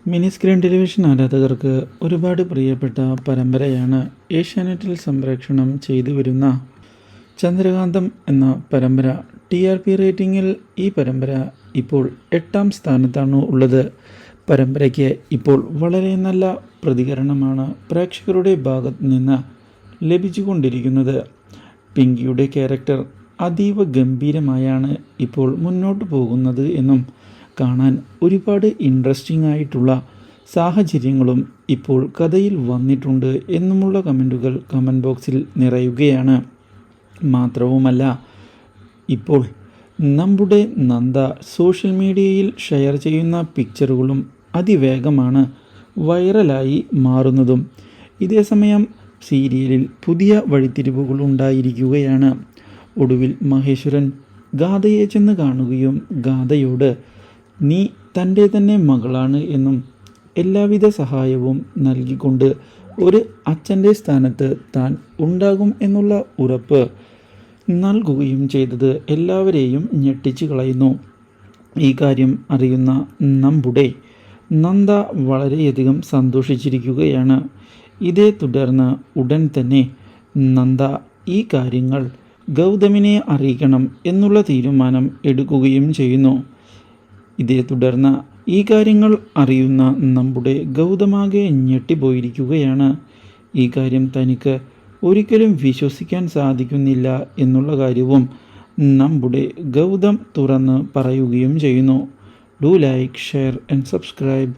Mini screen television ആരാധകർക്ക് ഒരുപാട് പ്രിയപ്പെട്ട പരമ്പരയാണ് ഏഷ്യാനെറ്റിൽ സംപ്രേഷണം ചെയ്തു വരുന്ന ചന്ദ്രകാന്തം എന്ന പരമ്പര. TRP റേറ്റിംഗിൽ ഈ പരമ്പര ഇപ്പോൾ 8ാം സ്ഥാനത്താണ് ഉള്ളത്. പരമ്പരയ്ക്ക് ഇപ്പോൾ വളരെ നല്ല പ്രതികരണമാണ് പ്രേക്ഷകരുടെ ഭാഗത്ത് നിന്ന് ലഭിച്ചുകൊണ്ടിരിക്കുന്നത്. പിങ്കിയുടെ ക്യാരക്ടർ അതീവ ഗംഭീരമായാണ് ഇപ്പോൾ മുന്നോട്ട് പോകുന്നത് എന്നും കാണാൻ ഒരുപാട് ഇൻട്രസ്റ്റിംഗ് ആയിട്ടുള്ള സാഹചര്യങ്ങളും ഇപ്പോൾ കഥയിൽ വന്നിട്ടുണ്ട് എന്നുമുള്ള കമൻറ്റുകൾ കമൻറ്റ് ബോക്സിൽ നിറയുകയാണ്. മാത്രവുമല്ല, ഇപ്പോൾ നമ്മുടെ നന്ദ സോഷ്യൽ മീഡിയയിൽ ഷെയർ ചെയ്യുന്ന പിക്ചറുകളും അതിവേഗമാണ് വൈറലായി മാറുന്നതും. ഇതേസമയം സീരിയലിൽ പുതിയ വഴിത്തിരിവുകൾ ഉണ്ടായിരിക്കുകയാണ്. ഒടുവിൽ മഹേശ്വരൻ ഗാഥയെ ചെന്ന് കാണുകയും ഗാഥയോട് നീ തൻ്റെ തന്നെ മകളാണ് എന്നും എല്ലാവിധ സഹായവും നൽകിക്കൊണ്ട് ഒരു അച്ഛൻ്റെ സ്ഥാനത്ത് താൻ ഉണ്ടാകും എന്നുള്ള ഉറപ്പ് നൽകുകയും ചെയ്തത് എല്ലാവരെയും ഞെട്ടിച്ചു കളയുന്നു. ഈ കാര്യം അറിയുന്ന നമ്മുടെ നന്ദ വളരെയധികം സന്തോഷിച്ചിരിക്കുകയാണ്. ഇതേ തുടർന്ന് ഉടൻ തന്നെ നന്ദ ഈ കാര്യങ്ങൾ ഗൗതമിനെ അറിയിക്കണം എന്നുള്ള തീരുമാനം എടുക്കുകയും ചെയ്യുന്നു. ഇതേ തുടർന്ന് ഈ കാര്യങ്ങൾ അറിയുന്ന നമ്മുടെ ഗൗതമാകെ ഞെട്ടിപ്പോയിരിക്കുകയാണ്. ഈ കാര്യം തനിക്ക് ഒരിക്കലും വിശ്വസിക്കാൻ സാധിക്കുന്നില്ല എന്നുള്ള കാര്യവും നമ്മുടെ ഗൗതം തുറന്ന് പറയുകയും ചെയ്യുന്നു. Do like, share and subscribe.